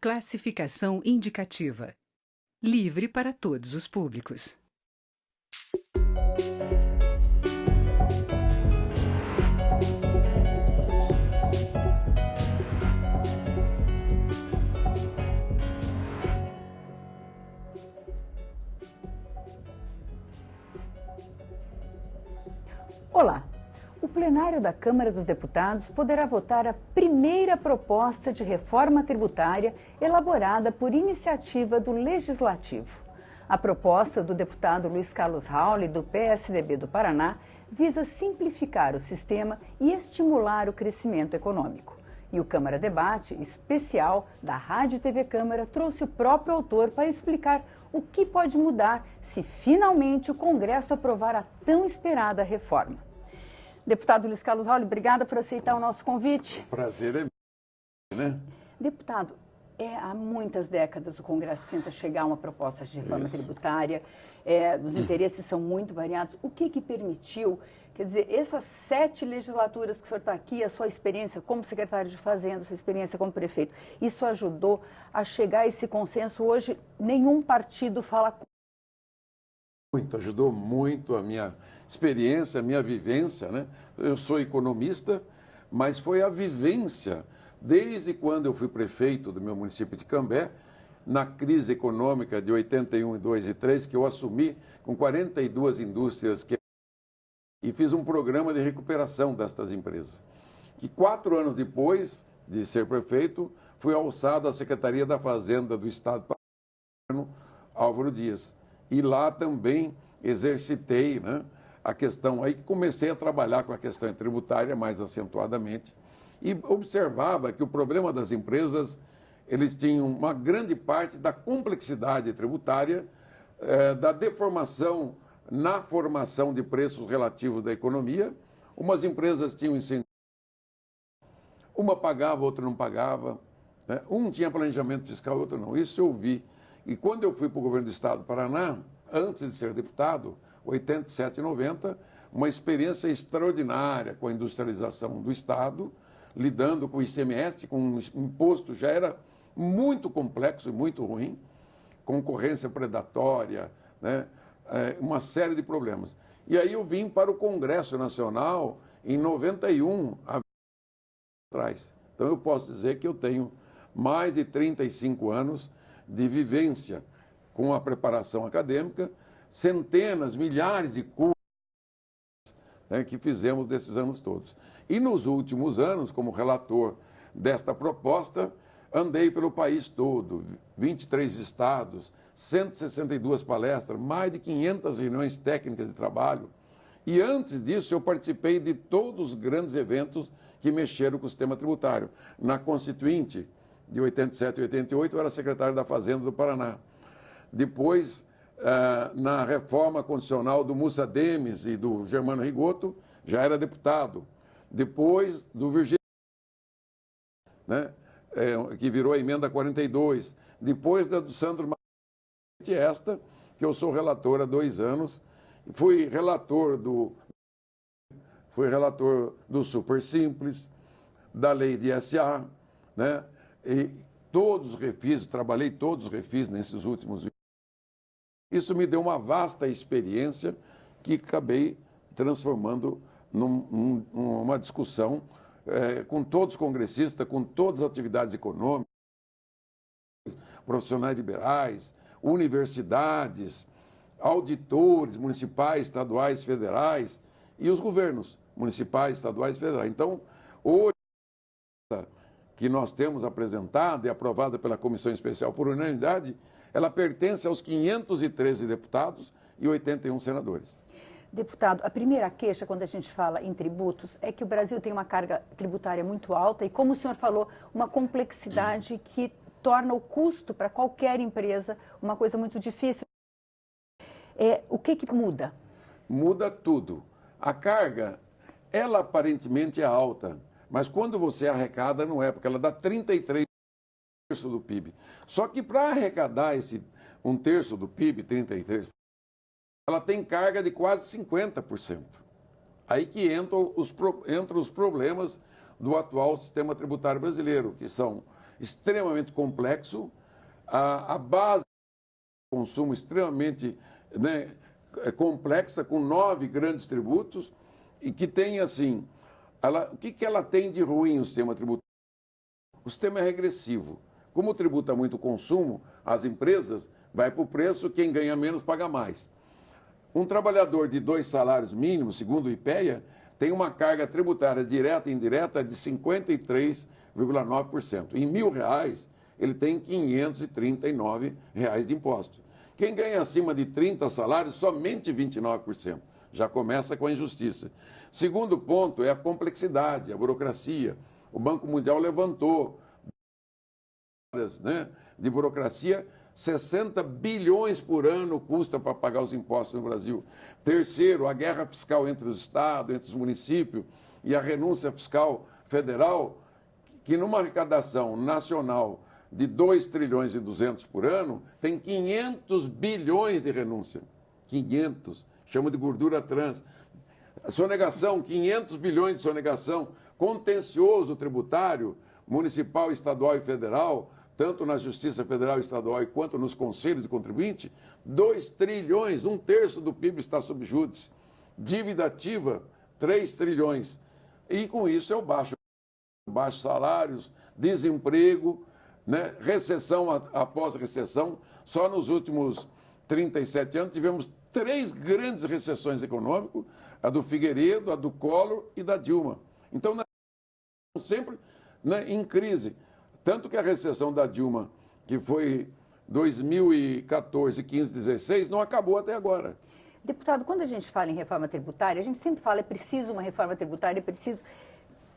Classificação indicativa. Livre para todos os públicos. Olá! O plenário da Câmara dos Deputados poderá votar a primeira proposta de reforma tributária elaborada por iniciativa do Legislativo. A proposta do deputado Luiz Carlos Rauli, do PSDB do Paraná, visa simplificar o sistema e estimular o crescimento econômico. E o Câmara Debate Especial da Rádio e TV Câmara trouxe o próprio autor para explicar o que pode mudar se finalmente o Congresso aprovar a tão esperada reforma. Deputado Luiz Carlos Rauli, obrigada por aceitar o nosso convite. Prazer é meu, né? Deputado, há muitas décadas o Congresso tenta chegar a uma proposta de reforma tributária, os interesses são muito variados. O que permitiu, quer dizer, essas 7 legislaturas que o senhor está aqui, a sua experiência como secretário de Fazenda, a sua experiência como prefeito, isso ajudou a chegar a esse consenso? Hoje, nenhum partido fala... Ajudou muito a minha experiência, a minha vivência, né? Eu sou economista, mas foi a vivência, desde quando eu fui prefeito do meu município de Cambé, na crise econômica de 81, 2 e 3, que eu assumi com 42 indústrias e fiz um programa de recuperação destas empresas. E 4 anos depois de ser prefeito, fui alçado à Secretaria da Fazenda do Estado do Álvaro Dias. E lá também exercitei, né, a questão, aí que comecei a trabalhar com a questão tributária mais acentuadamente e observava que o problema das empresas, eles tinham uma grande parte da complexidade tributária, da deformação na formação de preços relativos da economia. Umas empresas tinham incentivo, uma pagava, outra não pagava, né? Um tinha planejamento fiscal, outro não. Isso eu vi. E quando eu fui para o governo do Estado do Paraná, antes de ser deputado, 87 e 90, uma experiência extraordinária com a industrialização do Estado, lidando com o ICMS, com o imposto, já era muito complexo e muito ruim, concorrência predatória, né? Uma série de problemas. E aí eu vim para o Congresso Nacional em 91, atrás. Então eu posso dizer que eu tenho mais de 35 anos de vivência com a preparação acadêmica, centenas, milhares de cursos, né, que fizemos desses anos todos. E nos últimos anos, como relator desta proposta, andei pelo país todo, 23 estados, 162 palestras, mais de 500 reuniões técnicas de trabalho. E antes disso, eu participei de todos os grandes eventos que mexeram com o sistema tributário. Na Constituinte, de 87 e 88, eu era secretário da Fazenda do Paraná. Depois, na reforma constitucional do Mussa Demes e do Germano Rigoto, já era deputado. Depois, do Virgínia, né, que virou a emenda 42. Depois da do Sandro Martins, esta, que eu sou relator há 2 anos. Fui relator do Super Simples, da lei de SA, né? E todos os refis, trabalhei todos os refis nesses últimos anos. Isso me deu uma vasta experiência que acabei transformando numa discussão com todos os congressistas, com todas as atividades econômicas, profissionais liberais, universidades, auditores municipais, estaduais, federais e os governos municipais, estaduais e federais. Então, hoje, que nós temos apresentada e aprovada pela Comissão Especial por unanimidade, ela pertence aos 513 deputados e 81 senadores. Deputado, a primeira queixa quando a gente fala em tributos é que o Brasil tem uma carga tributária muito alta e, como o senhor falou, uma complexidade que torna o custo para qualquer empresa uma coisa muito difícil. O que muda? Muda tudo. A carga, ela aparentemente é alta, mas quando você arrecada não é, porque ela dá 33% do PIB. Só que para arrecadar esse 1/3 do PIB, 33%, ela tem carga de quase 50%. Aí que entram os problemas do atual sistema tributário brasileiro, que são extremamente complexo, a base de consumo extremamente, né, complexa, com 9 grandes tributos, e que tem assim, o que ela tem de ruim o sistema tributário? O sistema é regressivo. Como tributa muito o consumo, as empresas, vai para o preço, quem ganha menos paga mais. Um trabalhador de 2 salários mínimos, segundo o IPEA, tem uma carga tributária direta e indireta de 53,9%. Em R$ 1.000, ele tem R$ 539 de imposto. Quem ganha acima de 30 salários, somente 29%. Já começa com a injustiça. Segundo ponto é a complexidade, a burocracia. O Banco Mundial levantou, né, de burocracia, 60 bilhões por ano custa para pagar os impostos no Brasil. Terceiro, a guerra fiscal entre os estados, entre os municípios e a renúncia fiscal federal, que numa arrecadação nacional de 2 trilhões e 200 por ano, tem 500 bilhões de renúncia. 500, chama de gordura trans. Sonegação, 500 bilhões de sonegação. Contencioso tributário, municipal, estadual e federal, tanto na Justiça Federal e Estadual quanto nos conselhos de contribuinte, 2 trilhões, 1/3 do PIB está sob júdice. Dívida ativa, 3 trilhões. E com isso é o baixos salários, desemprego, né? Recessão após recessão. Só nos últimos 37 anos tivemos 3 grandes recessões econômicas, a do Figueiredo, a do Collor e da Dilma. Então, nós estamos sempre, né, em crise. Tanto que a recessão da Dilma, que foi 2014, 15, 16, não acabou até agora. Deputado, quando a gente fala em reforma tributária, a gente sempre fala é preciso uma reforma tributária, é preciso...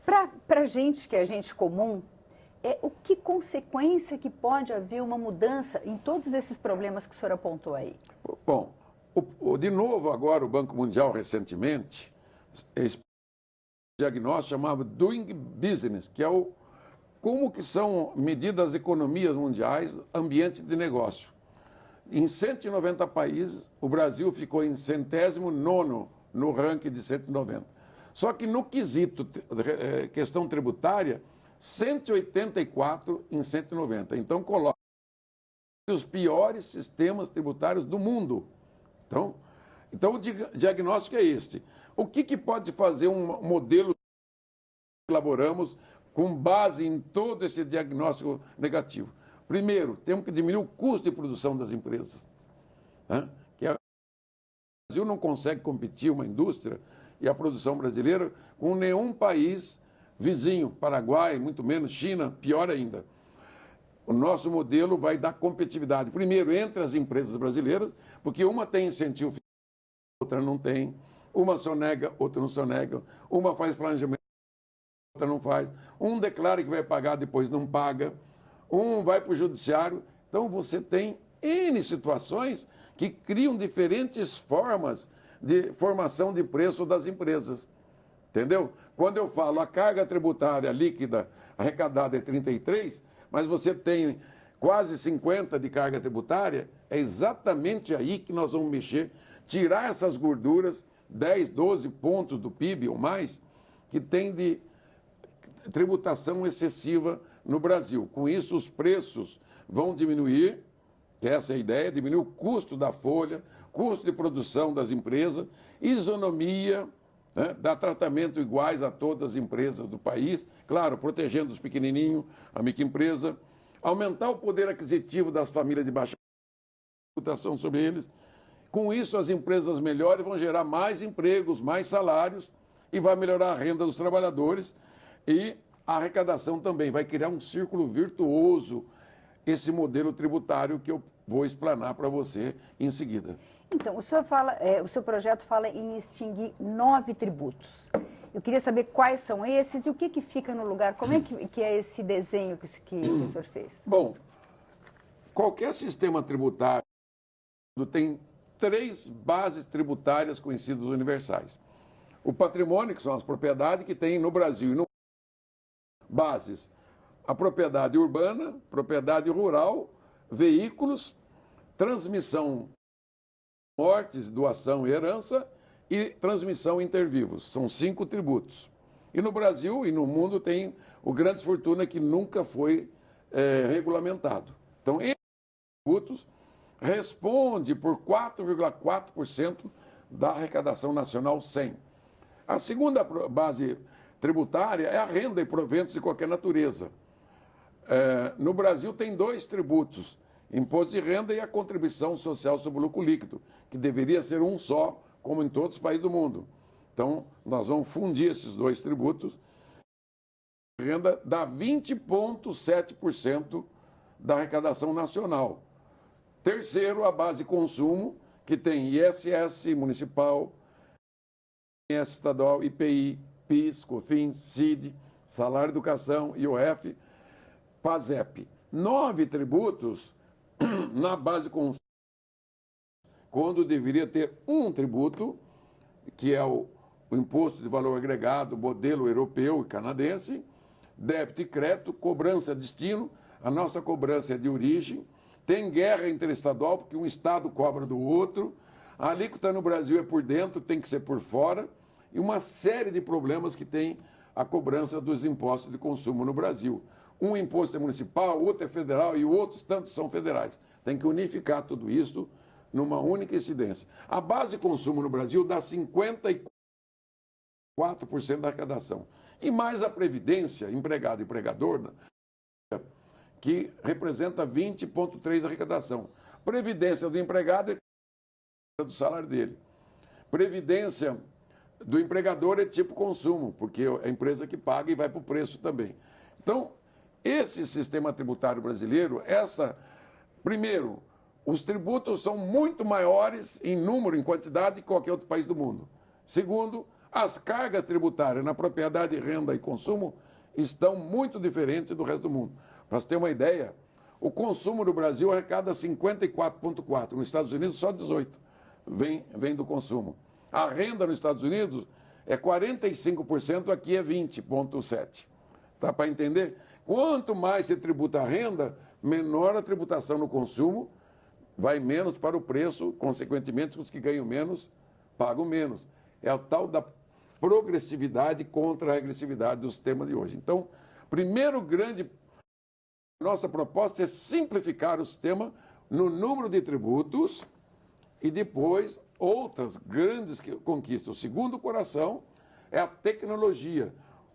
Para a gente, que é gente comum, que consequência que pode haver uma mudança em todos esses problemas que o senhor apontou aí? Bom, de novo agora o Banco Mundial recentemente, esse diagnóstico chamava Doing Business, que é como que são medidas as economias mundiais, ambiente de negócio. Em 190 países, o Brasil ficou em 109º no ranking de 190. Só que no quesito questão tributária, 184 em 190. Então, coloca os piores sistemas tributários do mundo. Então o diagnóstico é este. O que pode fazer um modelo que elaboramos com base em todo esse diagnóstico negativo? Primeiro, temos que diminuir o custo de produção das empresas. Né? O Brasil não consegue competir, uma indústria e a produção brasileira, com nenhum país vizinho, Paraguai, muito menos China, pior ainda. O nosso modelo vai dar competitividade, primeiro, entre as empresas brasileiras, porque uma tem incentivo, outra não tem, uma sonega, outra não sonega, uma faz planejamento, outra não faz, um declara que vai pagar, depois não paga, um vai para o judiciário. Então você tem N situações que criam diferentes formas de formação de preço das empresas. Entendeu? Quando eu falo a carga tributária líquida arrecadada é 33, mas você tem quase 50 de carga tributária, é exatamente aí que nós vamos mexer, tirar essas gorduras, 10, 12 pontos do PIB ou mais, que tem de tributação excessiva no Brasil. Com isso, os preços vão diminuir, que essa é a ideia, diminuir o custo da folha, custo de produção das empresas, isonomia, né, dar tratamento iguais a todas as empresas do país, claro, protegendo os pequenininhos, a microempresa, aumentar o poder aquisitivo das famílias de baixa tributação sobre eles. Com isso, as empresas melhores vão gerar mais empregos, mais salários e vai melhorar a renda dos trabalhadores e a arrecadação também. Vai criar um círculo virtuoso, esse modelo tributário que eu vou explanar para você em seguida. Então, o senhor o seu projeto fala em extinguir 9 tributos. Eu queria saber quais são esses e o que fica no lugar. Como é que é esse desenho que o senhor fez? Bom, qualquer sistema tributário tem 3 bases tributárias conhecidas universais. O patrimônio, que são as propriedades que tem no Brasil e no bases. A propriedade urbana, propriedade rural, veículos, transmissão, mortes, doação e herança e transmissão intervivos. São 5 tributos. E no Brasil e no mundo tem o Grandes Fortuna, que nunca foi regulamentado. Então, esses tributos responde por 4,4% da arrecadação nacional 100. A segunda base tributária é a renda e proventos de qualquer natureza. No Brasil tem dois tributos, imposto de renda e a contribuição social sobre o lucro líquido, que deveria ser um só, como em todos os países do mundo. Então, nós vamos fundir esses dois tributos. A renda dá 20,7% da arrecadação nacional. Terceiro, a base consumo, que tem ISS municipal, ISS estadual, IPI, PIS, COFINS, CID, salário de educação, IOF, PASEP. 9 tributos na base consumo, quando deveria ter um tributo, que é o imposto de valor agregado, modelo europeu e canadense, débito e crédito, cobrança destino, a nossa cobrança é de origem, tem guerra interestadual, porque um estado cobra do outro, a alíquota no Brasil é por dentro, tem que ser por fora, e uma série de problemas que tem a cobrança dos impostos de consumo no Brasil. Um imposto é municipal, outro é federal e outros tantos são federais. Tem que unificar tudo isso numa única incidência. A base consumo no Brasil dá 54% da arrecadação. E mais a previdência, empregado e empregador, que representa 20,3% da arrecadação. Previdência do empregado é do salário dele. Previdência do empregador é tipo consumo, porque é a empresa que paga e vai para o preço também. Então, esse sistema tributário brasileiro, primeiro, os tributos são muito maiores em número, em quantidade, que qualquer outro país do mundo. Segundo, as cargas tributárias na propriedade, renda e consumo estão muito diferentes do resto do mundo. Para você ter uma ideia, o consumo no Brasil arrecada 54,4%, nos Estados Unidos só 18% vem do consumo. A renda nos Estados Unidos é 45%, aqui é 20,7%. Tá para entender? Quanto mais se tributa a renda, menor a tributação no consumo, vai menos para o preço, consequentemente, os que ganham menos pagam menos. É a tal da progressividade contra a regressividade do sistema de hoje. Então, nossa proposta é simplificar o sistema no número de tributos e depois outras grandes conquistas. O segundo coração é a tecnologia.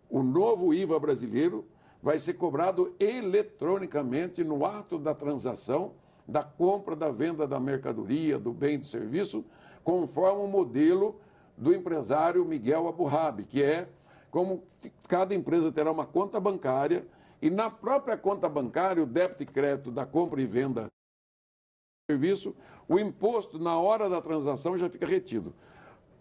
O novo IVA brasileiro vai ser cobrado eletronicamente no ato da transação, da compra, da venda da mercadoria, do bem e do serviço, conforme o modelo do empresário Miguel Aburrabi, que é como cada empresa terá uma conta bancária e na própria conta bancária, o débito e crédito da compra e venda do serviço, o imposto na hora da transação já fica retido.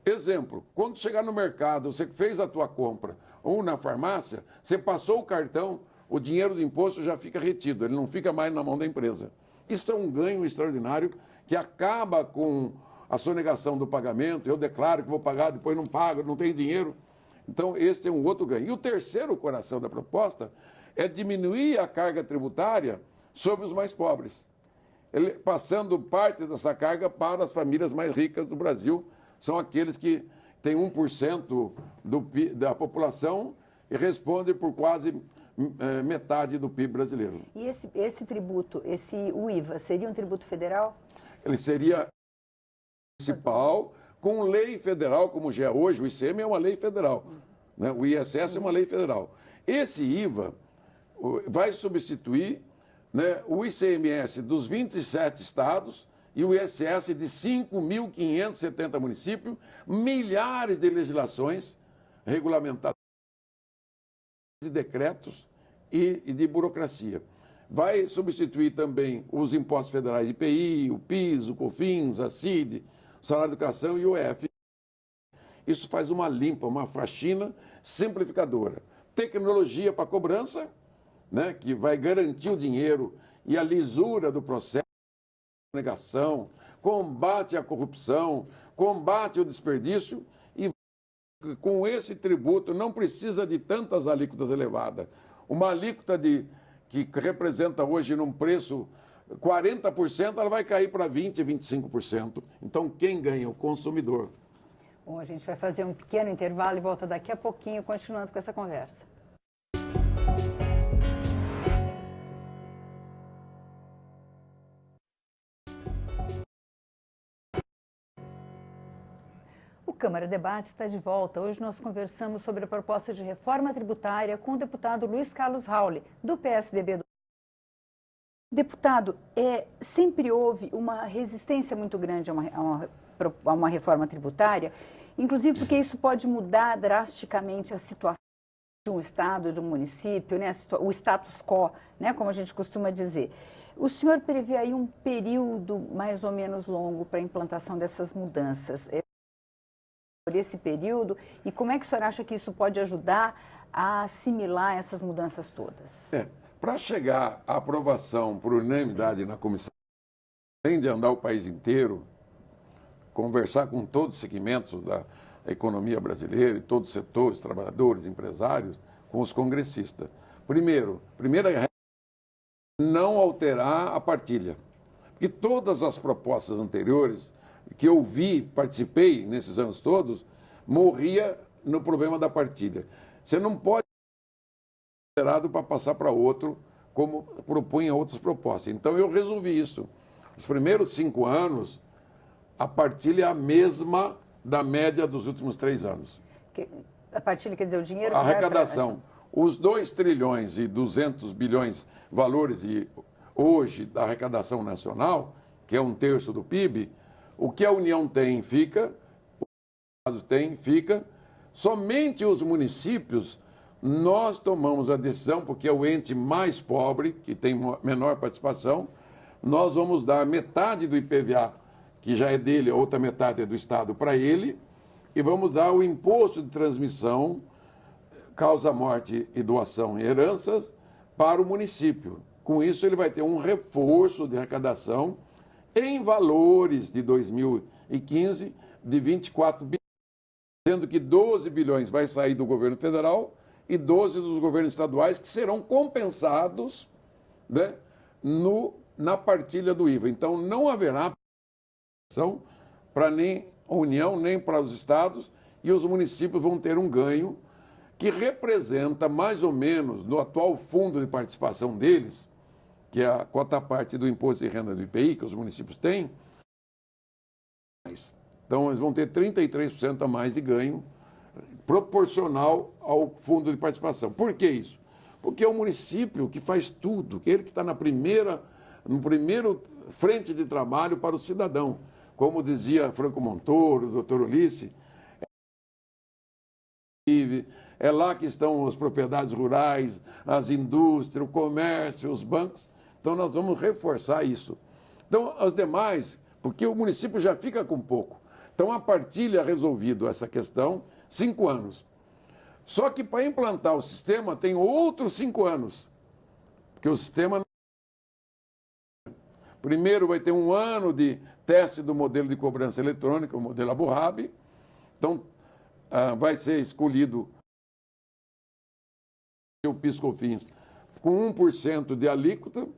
Exemplo, quando chegar no mercado, você fez a tua compra ou na farmácia, você passou o cartão, o dinheiro do imposto já fica retido, ele não fica mais na mão da empresa. Isso é um ganho extraordinário que acaba com a sonegação do pagamento, eu declaro que vou pagar, depois não pago, não tenho dinheiro. Então, esse é um outro ganho. E o terceiro coração da proposta é diminuir a carga tributária sobre os mais pobres, passando parte dessa carga para as famílias mais ricas do Brasil, são aqueles que têm 1% da população e respondem por quase metade do PIB brasileiro. E esse tributo, o IVA, seria um tributo federal? Ele seria municipal, com lei federal, como já é hoje, o ICM é uma lei federal, né? O ISS é uma lei federal. Esse IVA vai substituir, né, o ICMS dos 27 estados e o ISS de 5.570 municípios, milhares de legislações regulamentadas, de decretos e de burocracia. Vai substituir também os impostos federais de IPI, o PIS, o COFINS, a CID, o salário de educação e o IOF. Isso faz uma limpa, uma faxina simplificadora. Tecnologia para cobrança, né, que vai garantir o dinheiro e a lisura do processo de negação, combate à corrupção, combate ao desperdício e com esse tributo não precisa de tantas alíquotas elevadas. Uma alíquota que representa hoje num preço 40%, ela vai cair para 20%, 25%. Então, quem ganha? O consumidor. Bom, a gente vai fazer um pequeno intervalo e volta daqui a pouquinho, continuando com essa conversa. Câmara Debate está de volta. Hoje nós conversamos sobre a proposta de reforma tributária com o deputado Luiz Carlos Rauli, do PSDB. Deputado, sempre houve uma resistência muito grande a uma reforma tributária, inclusive porque isso pode mudar drasticamente a situação de um estado, de um município, né, o status quo, né, como a gente costuma dizer. O senhor prevê aí um período mais ou menos longo para a implantação dessas mudanças. Por esse período, e como é que o senhor acha que isso pode ajudar a assimilar essas mudanças todas? Para chegar à aprovação por unanimidade na comissão, além de andar o país inteiro, conversar com todos os segmentos da economia brasileira e todos os setores, trabalhadores, empresários, com os congressistas. Primeira regra, não alterar a partilha. Porque todas as propostas anteriores que eu vi, participei nesses anos todos, morria no problema da partilha. Você não pode ser esperado para passar para outro, como propunha outras propostas. Então eu resolvi isso. Os primeiros 5 anos, a partilha é a mesma da média dos últimos 3 anos. A partilha quer dizer o dinheiro? A arrecadação. Os 2 trilhões e 200 bilhões valores hoje da arrecadação nacional, que é 1/3 do PIB, o que a União tem, fica, o Estado tem, fica. Somente os municípios, nós tomamos a decisão, porque é o ente mais pobre, que tem menor participação, nós vamos dar metade do IPVA, que já é dele, a outra metade é do Estado, para ele, e vamos dar o imposto de transmissão, causa morte e doação e heranças, para o município. Com isso, ele vai ter um reforço de arrecadação em valores de 2015 de 24 bilhões, sendo que 12 bilhões vai sair do governo federal e 12 dos governos estaduais, que serão compensados, né, na partilha do IVA. Então, não haverá para nem a União, nem para os estados, e os municípios vão ter um ganho que representa mais ou menos, no atual fundo de participação deles, que é a cota parte do imposto de renda do IPI, que os municípios têm, então eles vão ter 33% a mais de ganho proporcional ao fundo de participação. Por que isso? Porque é o município que faz tudo, que ele que está no primeiro frente de trabalho para o cidadão. Como dizia Franco Montoro, doutor Ulisses, é lá que estão as propriedades rurais, as indústrias, o comércio, os bancos. Então, nós vamos reforçar isso. Então, as demais, porque o município já fica com pouco. Então, a partilha resolvido essa questão, 5 anos. Só que para implantar o sistema tem outros 5 anos. Porque o sistema... Primeiro vai ter 1 ano de teste do modelo de cobrança eletrônica, o modelo Abu Dhabi. Então, vai ser escolhido o PIS/COFINS com 1% de alíquota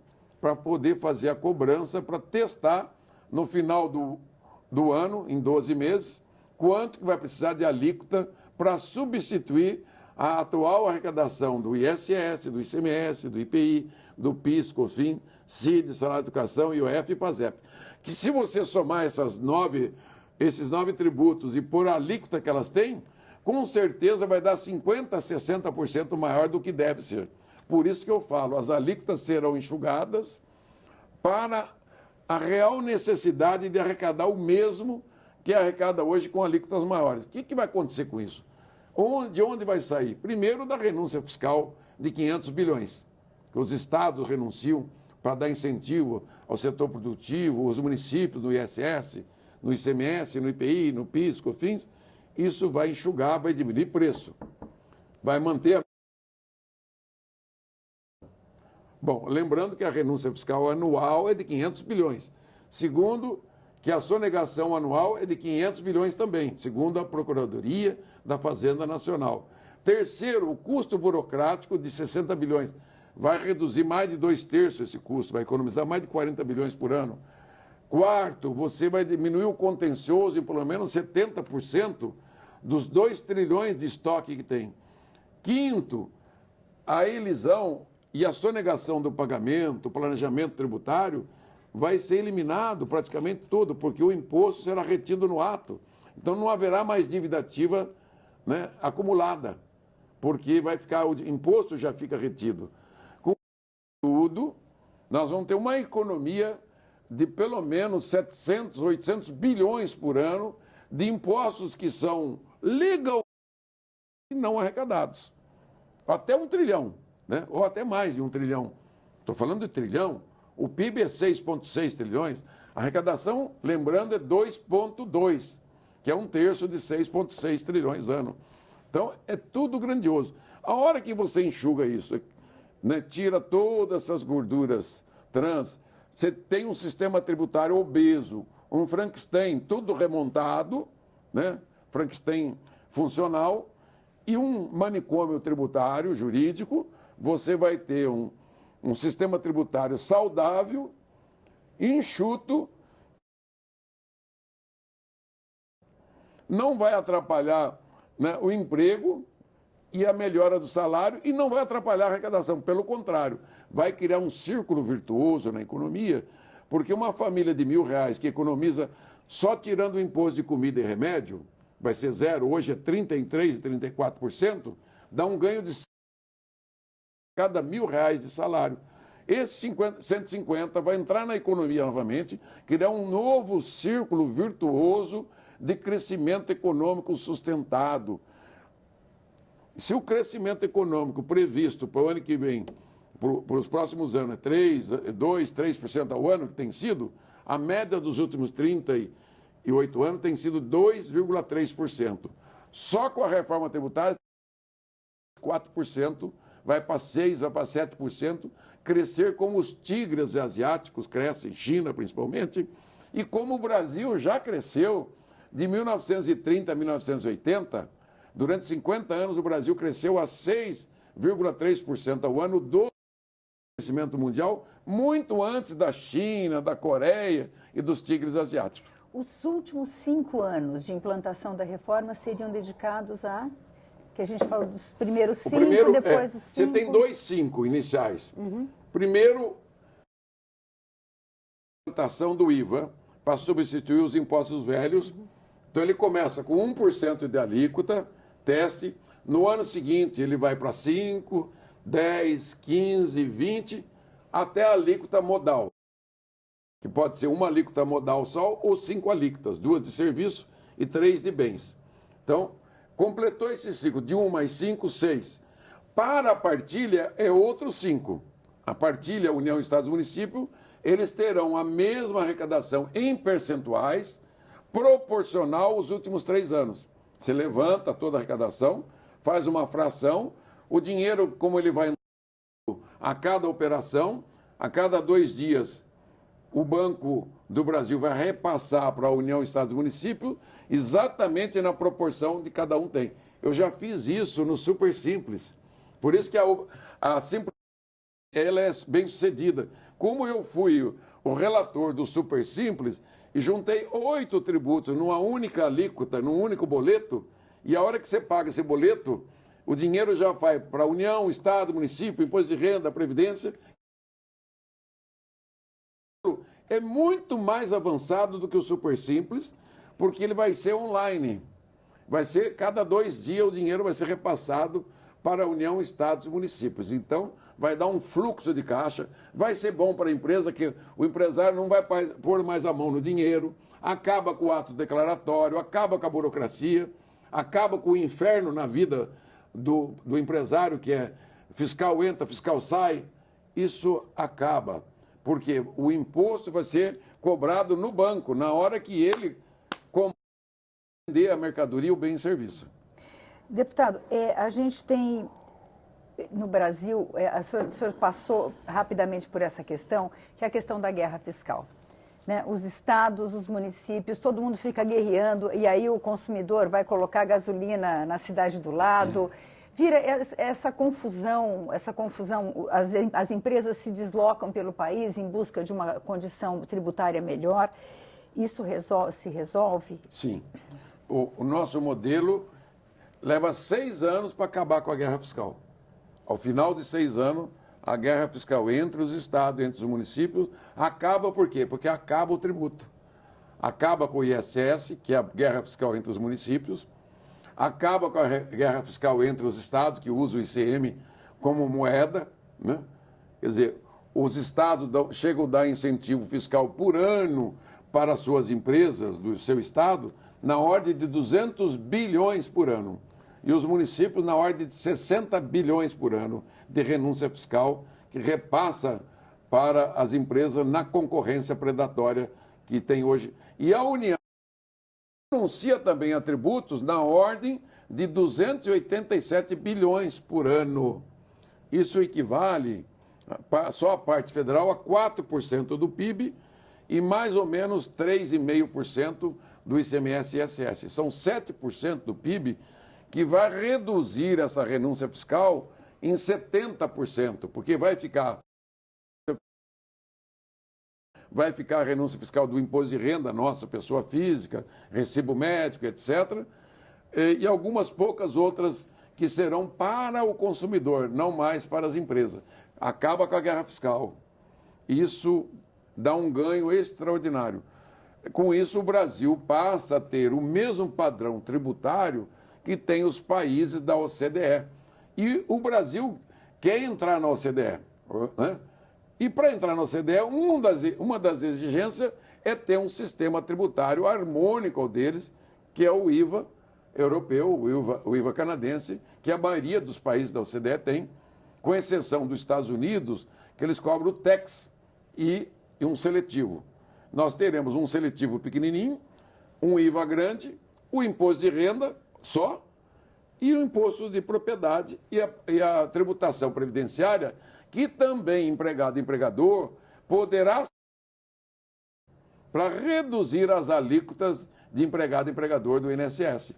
para poder fazer a cobrança, para testar no final do ano, em 12 meses, quanto que vai precisar de alíquota para substituir a atual arrecadação do ISS, do ICMS, do IPI, do PIS, COFINS, CID, Salário de Educação, IOF e PASEP. Que se você somar esses 9 tributos e pôr a alíquota que elas têm, com certeza vai dar 50% a 60% maior do que deve ser. Por isso que eu falo, as alíquotas serão enxugadas para a real necessidade de arrecadar o mesmo que arrecada hoje com alíquotas maiores. O que vai acontecer com isso? De onde vai sair? Primeiro, da renúncia fiscal de 500 bilhões, que os estados renunciam para dar incentivo ao setor produtivo, os municípios no ISS, no ICMS, no IPI, no PIS, COFINS. Isso vai enxugar, vai diminuir preço, vai manter a... Bom, lembrando que a renúncia fiscal anual é de 500 bilhões. Segundo, que a sonegação anual é de 500 bilhões também, segundo a Procuradoria da Fazenda Nacional. Terceiro, o custo burocrático de 60 bilhões. Vai reduzir mais de 2/3 esse custo, vai economizar mais de 40 bilhões por ano. Quarto, você vai diminuir o contencioso em pelo menos 70% dos 2 trilhões de estoque que tem. Quinto, a elisão e a sonegação do pagamento, o planejamento tributário, vai ser eliminado praticamente todo, porque o imposto será retido no ato. Então não haverá mais dívida ativa, né, acumulada, porque vai ficar, o imposto já fica retido. Com tudo, nós vamos ter uma economia de pelo menos 700, 800 bilhões por ano de impostos que são legalmente não arrecadados. Até 1 trilhão, né? Ou até mais de 1 trilhão. Estou falando de trilhão, o PIB é 6,6 trilhões, a arrecadação, lembrando, é 2,2, que é 1/3 de 6,6 trilhões ano. Então, é tudo grandioso. A hora que você enxuga isso, né, tira todas essas gorduras trans, você tem um sistema tributário obeso, um Frankenstein tudo remontado, né, Frankenstein funcional, e um manicômio tributário, jurídico, você vai ter um sistema tributário saudável, enxuto, não vai atrapalhar, né, o emprego e a melhora do salário e não vai atrapalhar a arrecadação. Pelo contrário, vai criar um círculo virtuoso na economia, porque uma família de R$ 1.000 que economiza só tirando o imposto de comida e remédio, vai ser zero, hoje é 33%, 34%, dá um ganho de cada R$ 1.000 de salário. Esse 150 vai entrar na economia novamente, criar um novo círculo virtuoso de crescimento econômico sustentado. Se o crescimento econômico previsto para o ano que vem, para os próximos anos, é 3% ao ano, que tem sido, a média dos últimos 38 anos tem sido 2,3%. Só com a reforma tributária, 4%, vai para 6%, vai para 7%, crescer como os tigres asiáticos crescem, China principalmente, e como o Brasil já cresceu de 1930 a 1980, durante 50 anos o Brasil cresceu a 6,3% ao ano do crescimento mundial, muito antes da China, da Coreia e dos tigres asiáticos. Os últimos 5 anos de implantação da reforma seriam dedicados a... que a gente fala dos primeiros 5, depois os 5... Você tem 2 5 iniciais. Primeiro, a implantação do IVA para substituir os impostos velhos. Então, ele começa com 1% de alíquota, teste. No ano seguinte, ele vai para 5%, 10%, 15%, 20%, até a alíquota modal, que pode ser uma alíquota modal só ou 5 alíquotas, 2 de serviço e 3 de bens. Então, completou esse ciclo de 1 mais 5, 6. Para a partilha, é outro 5. A partilha, União, Estados e Município, eles terão a mesma arrecadação em percentuais, proporcional aos últimos 3 anos. Você levanta toda a arrecadação, faz uma fração, o dinheiro, como ele vai a cada operação, a cada 2 dias, o Banco do Brasil vai repassar para a União, Estados e Municípios exatamente na proporção de cada um tem. Eu já fiz isso no Super Simples. Por isso que a Simples ela é bem sucedida. Como eu fui o relator do Super Simples e juntei 8 tributos numa única alíquota, num único boleto, e a hora que você paga esse boleto, o dinheiro já vai para a União, Estado, Município, Imposto de Renda, Previdência. É muito mais avançado do que o Super Simples, porque ele vai ser online. Vai ser, cada 2 dias, o dinheiro vai ser repassado para a União, Estados e Municípios. Então, vai dar um fluxo de caixa, vai ser bom para a empresa, que o empresário não vai pôr mais a mão no dinheiro, acaba com o ato declaratório, acaba com a burocracia, acaba com o inferno na vida do empresário, que é fiscal entra, fiscal sai. Isso acaba, porque o imposto vai ser cobrado no banco, na hora que ele vender a mercadoria, o bem e serviço. Deputado, a gente tem no Brasil, o senhor passou rapidamente por essa questão, que é a questão da guerra fiscal. Né? Os estados, os municípios, todo mundo fica guerreando e aí o consumidor vai colocar gasolina na cidade do lado. Vira essa confusão, as empresas se deslocam pelo país em busca de uma condição tributária melhor. Isso se resolve? Sim. O nosso modelo leva 6 anos para acabar com a guerra fiscal. Ao final de 6 anos, a guerra fiscal entre os estados, entre os municípios, acaba por quê? Porque acaba o tributo. acaba com o ISS, que é a guerra fiscal entre os municípios, acaba com a guerra fiscal entre os estados, que usam o ICM como moeda, né? Quer dizer, os estados chegam a dar incentivo fiscal por ano para as suas empresas do seu estado, na ordem de 200 bilhões por ano. E os municípios na ordem de 60 bilhões por ano de renúncia fiscal, que repassa para as empresas na concorrência predatória que tem hoje. E a União anuncia também a tributos na ordem de 287 bilhões por ano. Isso equivale, só a parte federal, a 4% do PIB e mais ou menos 3,5% do ICMS e ISS. São 7% do PIB que vai reduzir essa renúncia fiscal em 70%, porque vai ficar a renúncia fiscal do imposto de renda, nossa, pessoa física, recibo médico, etc. E algumas poucas outras que serão para o consumidor, não mais para as empresas. Acaba com a guerra fiscal. Isso dá um ganho extraordinário. Com isso, o Brasil passa a ter o mesmo padrão tributário que tem os países da OCDE. E o Brasil quer entrar na OCDE, né? E para entrar na OCDE, uma das exigências é ter um sistema tributário harmônico ao deles, que é o IVA europeu, o IVA canadense, que a maioria dos países da OCDE tem, com exceção dos Estados Unidos, que eles cobram o tax e um seletivo. Nós teremos um seletivo pequenininho, um IVA grande, o imposto de renda só, e o imposto de propriedade e a tributação previdenciária, que também empregado e empregador poderá para reduzir as alíquotas de empregado e empregador do INSS.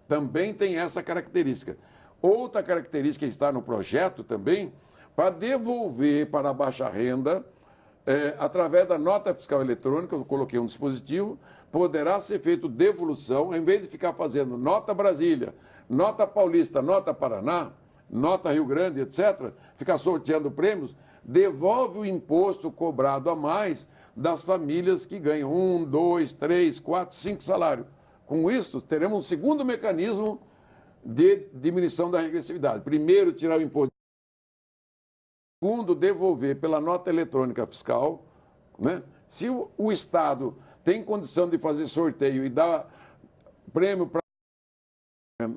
Também tem essa característica. Outra característica que está no projeto também, para devolver para a baixa renda, através da nota fiscal eletrônica, eu coloquei um dispositivo, poderá ser feito devolução, em vez de ficar fazendo nota Brasília, nota Paulista, nota Paraná, nota Rio Grande, etc., ficar sorteando prêmios, devolve o imposto cobrado a mais das famílias que ganham 1, 2, 3, 4, 5 salários. Com isso, teremos um segundo mecanismo de diminuição da regressividade. Primeiro, tirar o imposto. Segundo, devolver pela nota eletrônica fiscal, né? Se o Estado tem condição de fazer sorteio e dar prêmio para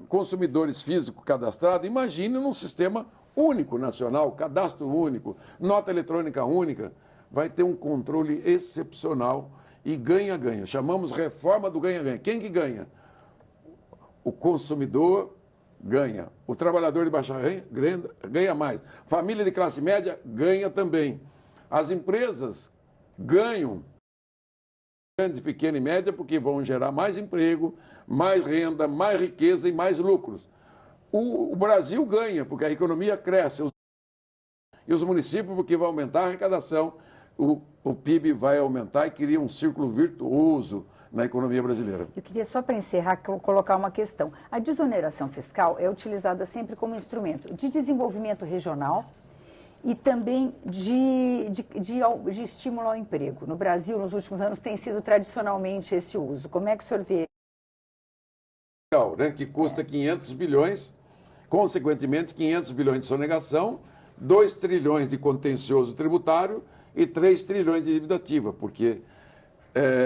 consumidores físicos cadastrados, imagine num sistema único nacional, cadastro único, nota eletrônica única, vai ter um controle excepcional e ganha-ganha. Chamamos reforma do ganha-ganha. Quem que ganha? O consumidor ganha. O trabalhador de baixa renda ganha mais. Família de classe média ganha também. As empresas ganham, grande, pequena e média, porque vão gerar mais emprego, mais renda, mais riqueza e mais lucros. O Brasil ganha, porque a economia cresce. E os municípios, porque vai aumentar a arrecadação, o PIB vai aumentar e cria um círculo virtuoso na economia brasileira. Eu queria só para encerrar colocar uma questão. A desoneração fiscal é utilizada sempre como instrumento de desenvolvimento regional e também de estímulo ao emprego. No Brasil, nos últimos anos, tem sido tradicionalmente esse uso. Como é que o senhor vê? Né, que custa 500 bilhões, consequentemente 500 bilhões de sonegação, 2 trilhões de contencioso tributário e 3 trilhões de dívida ativa, porque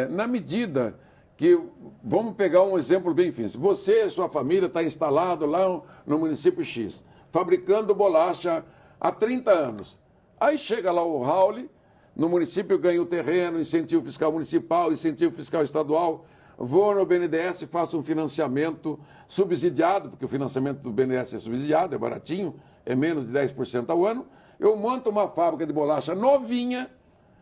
na medida que, vamos pegar um exemplo bem físico, você e sua família está instalado lá no município X, fabricando bolacha há 30 anos. Aí chega lá o Raul, no município ganha o terreno, incentivo fiscal municipal, incentivo fiscal estadual, vou no BNDES e faço um financiamento subsidiado, porque o financiamento do BNDES é subsidiado, é baratinho, é menos de 10% ao ano. Eu monto uma fábrica de bolacha novinha,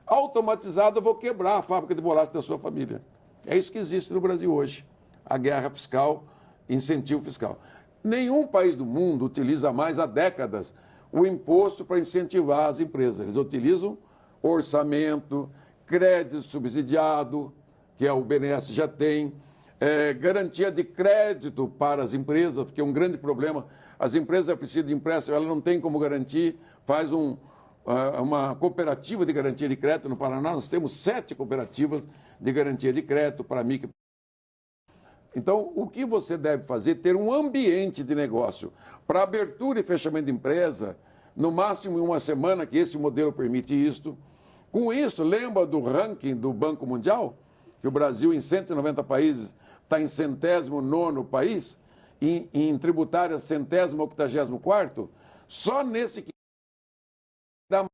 automatizada, eu vou quebrar a fábrica de bolacha da sua família. É isso que existe no Brasil hoje, a guerra fiscal, incentivo fiscal. Nenhum país do mundo utiliza mais há décadas o imposto para incentivar as empresas. Eles utilizam orçamento, crédito subsidiado, que o BNDES já tem, garantia de crédito para as empresas, porque é um grande problema. As empresas precisam de empréstimo, elas não têm como garantir, faz uma cooperativa de garantia de crédito no Paraná. Nós temos 7 cooperativas de garantia de crédito para micro. Então, o que você deve fazer? Ter um ambiente de negócio para abertura e fechamento de empresa, no máximo em uma semana, que esse modelo permite isto. Com isso, lembra do ranking do Banco Mundial? Que o Brasil, em 190 países, está em 109º país, em tributária 184º. Só nesse que dá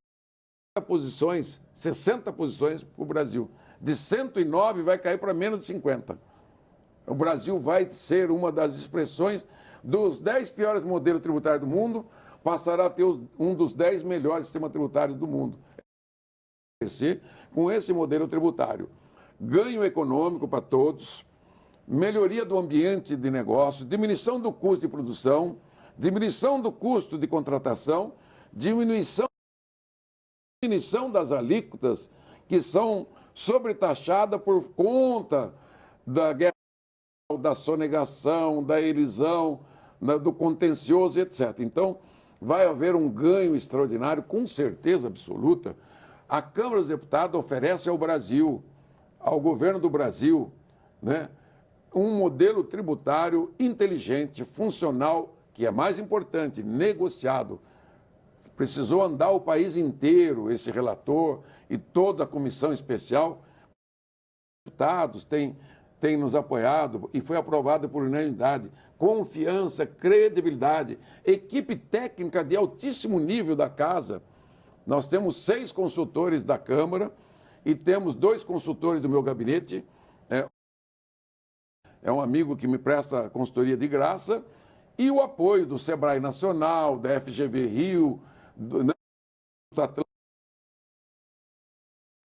posições, 60 posições para o Brasil. De 109 vai cair para menos de 50. O Brasil vai ser uma das expressões dos 10 piores modelos tributários do mundo, passará a ter um dos 10 melhores sistemas tributários do mundo. Com esse modelo tributário. Ganho econômico para todos, melhoria do ambiente de negócio, diminuição do custo de produção, diminuição do custo de contratação, diminuição das alíquotas que são sobretaxadas por conta da guerra, da sonegação, da elisão, do contencioso, etc. Então, vai haver um ganho extraordinário, com certeza absoluta. A Câmara dos Deputados oferece ao Brasil, ao governo do Brasil, né, um modelo tributário inteligente, funcional, que é mais importante, negociado. Precisou andar o país inteiro, esse relator e toda a comissão especial. Os deputados têm nos apoiado e foi aprovado por unanimidade. Confiança, credibilidade, equipe técnica de altíssimo nível da Casa. Nós temos 6 consultores da Câmara e temos 2 consultores do meu gabinete. É um amigo que me presta consultoria de graça, e o apoio do Sebrae Nacional, da FGV Rio, do Atlético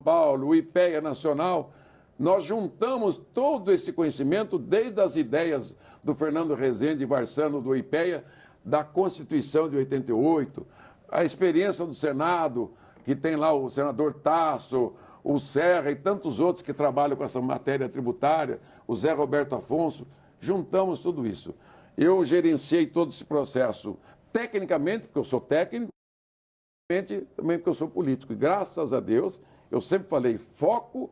São Paulo, o IPEA Nacional. Nós juntamos todo esse conhecimento, desde as ideias do Fernando Rezende Varsano, do IPEA, da Constituição de 88, a experiência do Senado, que tem lá o senador Tasso, o Serra e tantos outros que trabalham com essa matéria tributária, o Zé Roberto Afonso. Juntamos tudo isso. Eu gerenciei todo esse processo tecnicamente, porque eu sou técnico, também porque eu sou político. E graças a Deus, eu sempre falei foco,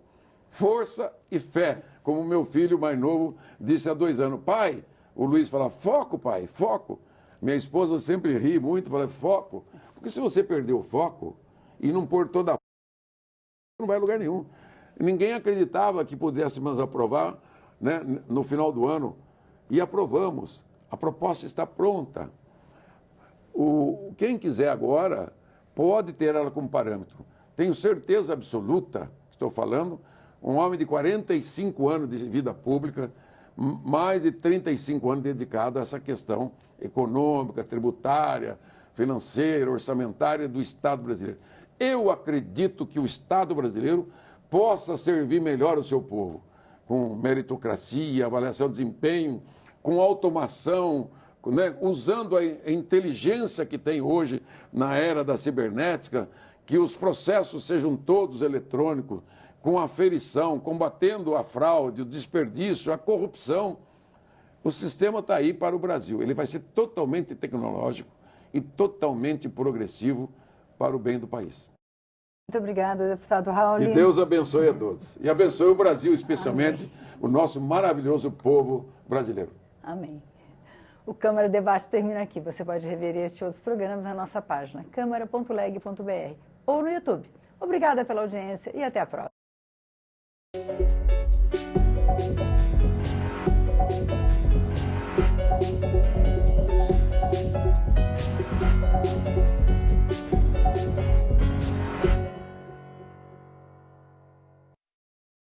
força e fé. Como o meu filho mais novo disse há 2 anos, pai, o Luiz fala, foco, pai, foco. Minha esposa sempre ri muito, fala, foco. Porque se você perder o foco e não pôr toda a... não vai a lugar nenhum. Ninguém acreditava que pudéssemos aprovar, né, no final do ano, e aprovamos. A proposta está pronta. Quem quiser agora pode ter ela como parâmetro. Tenho certeza absoluta, estou falando, um homem de 45 anos de vida pública, mais de 35 anos dedicado a essa questão econômica, tributária, financeira, orçamentária do Estado brasileiro. Eu acredito que o Estado brasileiro possa servir melhor o seu povo, com meritocracia, avaliação de desempenho, com automação, né, usando a inteligência que tem hoje na era da cibernética, que os processos sejam todos eletrônicos, com aferição, combatendo a fraude, o desperdício, a corrupção. O sistema está aí para o Brasil. Ele vai ser totalmente tecnológico e totalmente progressivo para o bem do país. Muito obrigada, deputado Raul. E Deus abençoe a todos. E abençoe o Brasil, especialmente Amém. O nosso maravilhoso povo brasileiro. Amém. O Câmara Debate termina aqui. Você pode rever este e outros programas na nossa página câmara.leg.br ou no YouTube. Obrigada pela audiência e até a próxima.